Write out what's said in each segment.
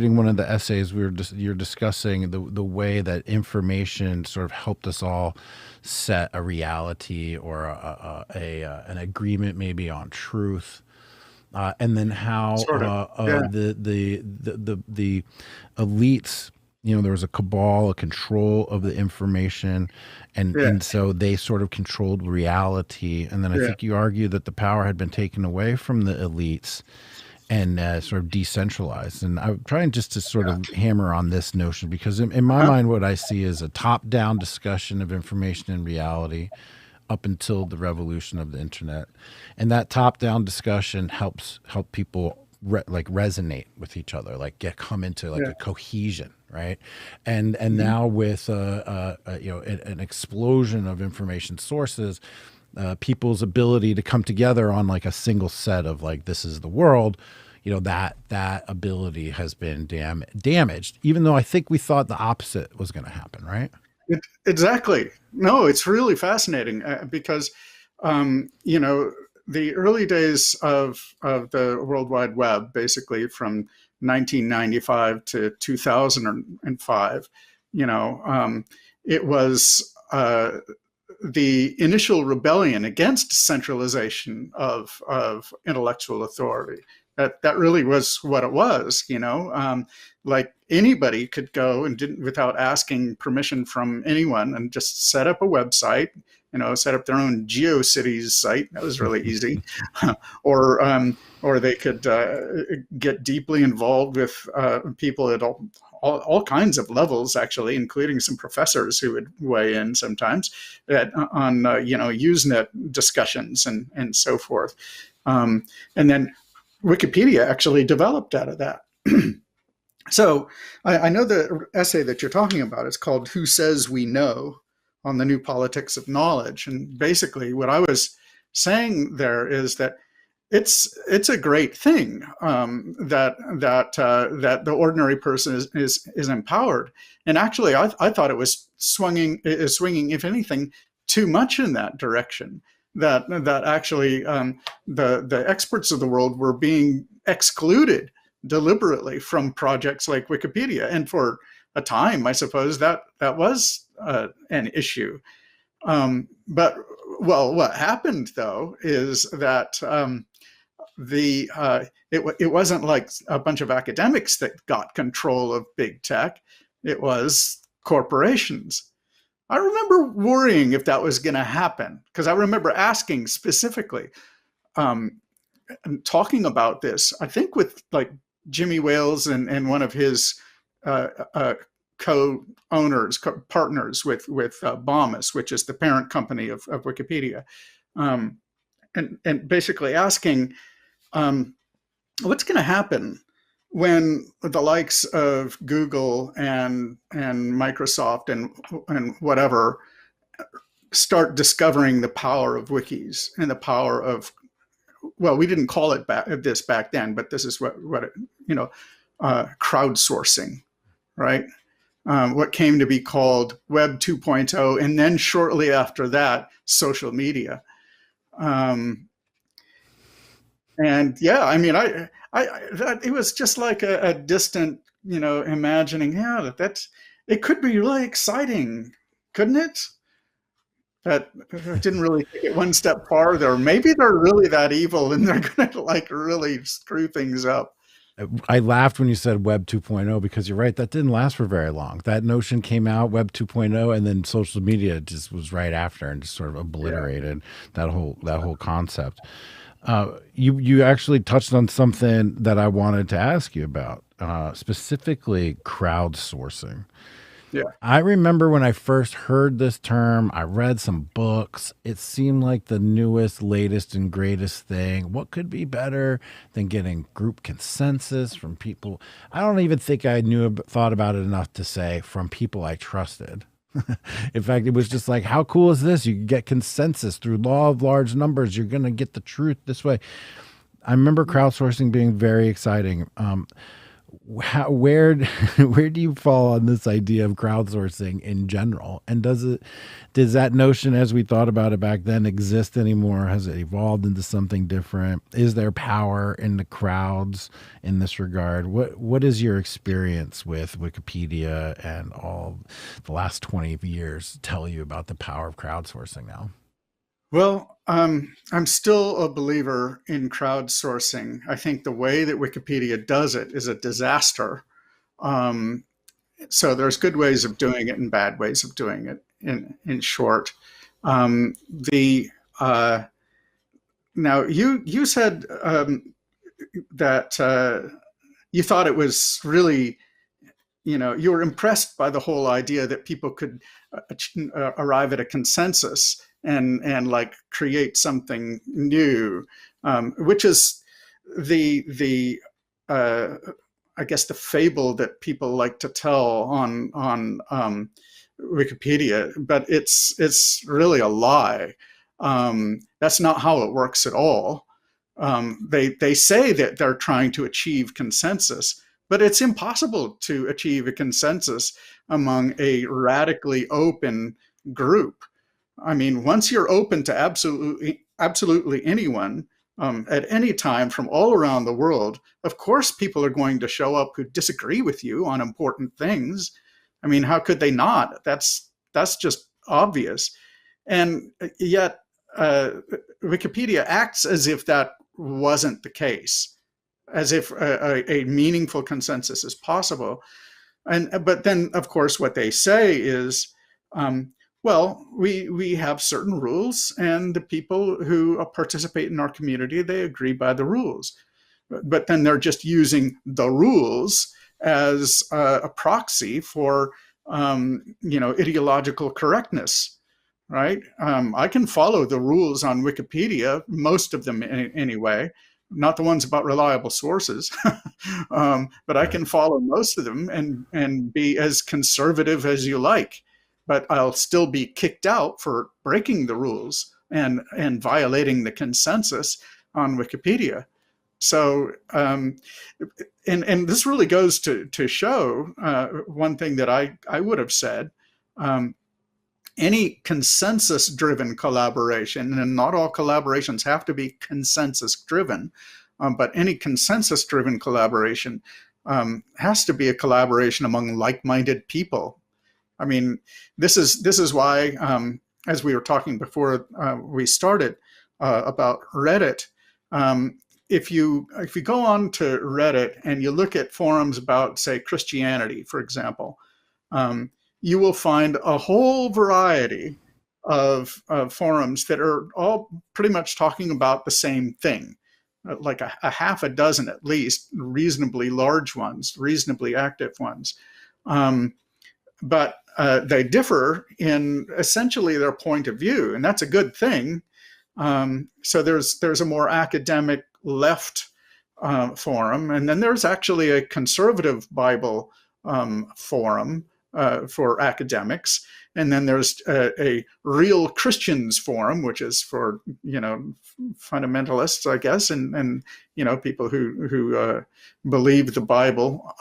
reading one of the essays, you're discussing the way that information sort of helped us all set a reality or an agreement maybe on truth. And then how Sort of. Yeah. the elites, there was a cabal, a control of the information, and Yeah. so they sort of controlled reality. And then I Yeah. think you argue that the power had been taken away from the elites and sort of decentralized. And I'm trying just to sort of hammer on this notion because in my mind, what I see is a top-down discussion of information and reality up until the revolution of the internet, and that top-down discussion help people resonate with each other, come into a cohesion, right? And now with an explosion of information sources, people's ability to come together on a single set of this is the world, that ability has been damaged, even though I think we thought the opposite was going to happen, right? Exactly. No, it's really fascinating because, the early days of the World Wide Web, basically from 1995 to 2005, it was the initial rebellion against centralization of intellectual authority. That really was what it was, like anybody could go and without asking permission from anyone and just set up a website, set up their own GeoCities site. That was really easy. or they could get deeply involved with people at all kinds of levels, actually, including some professors who would weigh in sometimes on Usenet discussions and so forth. And then Wikipedia actually developed out of that. So I know the essay that you're talking about is called "Who Says We Know on the New Politics of Knowledge." And basically what I was saying there is that it's a great thing that the ordinary person is empowered. And actually, I thought it was swinging, if anything, too much in that direction. That actually the experts of the world were being excluded deliberately from projects like Wikipedia, and for a time, I suppose that was an issue. But what happened though is that it wasn't like a bunch of academics that got control of big tech; it was corporations. I remember worrying if that was going to happen because I remember asking specifically, and talking about this, I think with Jimmy Wales and one of his co-owners, partners with Bomis, which is the parent company of Wikipedia, and basically asking, what's going to happen when the likes of Google and Microsoft and whatever start discovering the power of wikis and the power of, well, we didn't call it this back then, but this is what crowdsourcing, right? What came to be called Web 2.0, and then shortly after that, social media. And yeah, I mean, it was just like a distant, imagining. Yeah, it could be really exciting, couldn't it? That didn't really take it one step farther. Maybe they're really that evil, and they're going to really screw things up. I laughed when you said Web 2.0 because you're right. That didn't last for very long. That notion came out, Web 2.0, and then social media just was right after and just sort of obliterated that whole concept. You actually touched on something that I wanted to ask you about, specifically crowdsourcing. Yeah. I remember when I first heard this term, I read some books. It seemed like the newest, latest, and greatest thing. What could be better than getting group consensus from people? I don't even think I thought about it enough to say from people I trusted. In fact, it was just like, how cool is this? You can get consensus through law of large numbers. You're going to get the truth this way. I remember crowdsourcing being very exciting. where where do you fall on this idea of crowdsourcing in general? And does that notion, as we thought about it back then, exist anymore? Has it evolved into something different? Is there power in the crowds in this regard? What is your experience with Wikipedia and all the last 20 years tell you about the power of crowdsourcing now? Well, I'm still a believer in crowdsourcing. I think the way that Wikipedia does it is a disaster. Um, so there's good ways of doing it and bad ways of doing it. In short, the now you said that you thought it was really, you were impressed by the whole idea that people could arrive at a consensus and like create something new, which is the I guess the fable that people like to tell on Wikipedia, but it's really a lie. That's not how it works at all. They say that they're trying to achieve consensus, but it's impossible to achieve a consensus among a radically open group. I mean, once you're open to absolutely anyone at any time from all around the world, of course, people are going to show up who disagree with you on important things. I mean, how could they not? That's just obvious. And yet, Wikipedia acts as if that wasn't the case, as if a meaningful consensus is possible. But then, of course, what they say is, well, we have certain rules, and the people who participate in our community, they agree by the rules. But then they're just using the rules as a proxy for, ideological correctness, right? I can follow the rules on Wikipedia, most of them anyway, not the ones about reliable sources, but I can follow most of them and be as conservative as you like. But I'll still be kicked out for breaking the rules and violating the consensus on Wikipedia. So, and this really goes to show one thing that I would have said. Any consensus-driven collaboration, and not all collaborations have to be consensus-driven, but any consensus-driven collaboration has to be a collaboration among like-minded people. I mean, this is why, as we were talking before we started about Reddit, if you go on to Reddit and you look at forums about, say, Christianity, for example, you will find a whole variety of forums that are all pretty much talking about the same thing, like a half a dozen at least, reasonably large ones, reasonably active ones. But they differ in essentially their point of view, and that's a good thing. So there's a more academic left forum, and then there's actually a conservative Bible forum for academics, and then there's a real Christians forum, which is for fundamentalists, I guess, and people who believe the Bible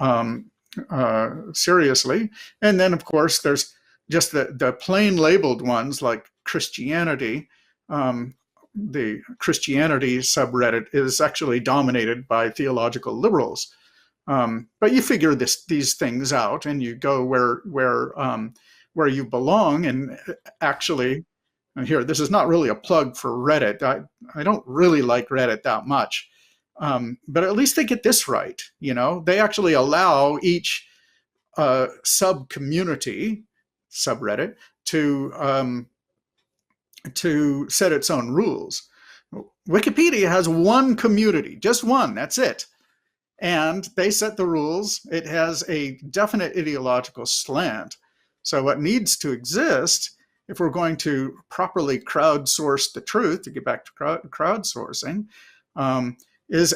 seriously. And then, of course, there's just the plain labeled ones like Christianity. The Christianity subreddit is actually dominated by theological liberals. But you figure these things out, and you go where you belong. And actually, and here, this is not really a plug for Reddit. I don't really like Reddit that much. But at least they get this right. They actually allow each sub-community, subreddit, to set its own rules. Wikipedia has one community, just one, that's it. And they set the rules. It has a definite ideological slant. So what needs to exist, if we're going to properly crowdsource the truth, to get back to crowdsourcing, is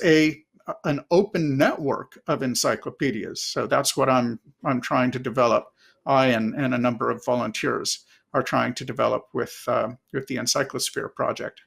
an open network of encyclopedias. So that's what I'm trying to develop. I and a number of volunteers are trying to develop with the Encyclosphere project.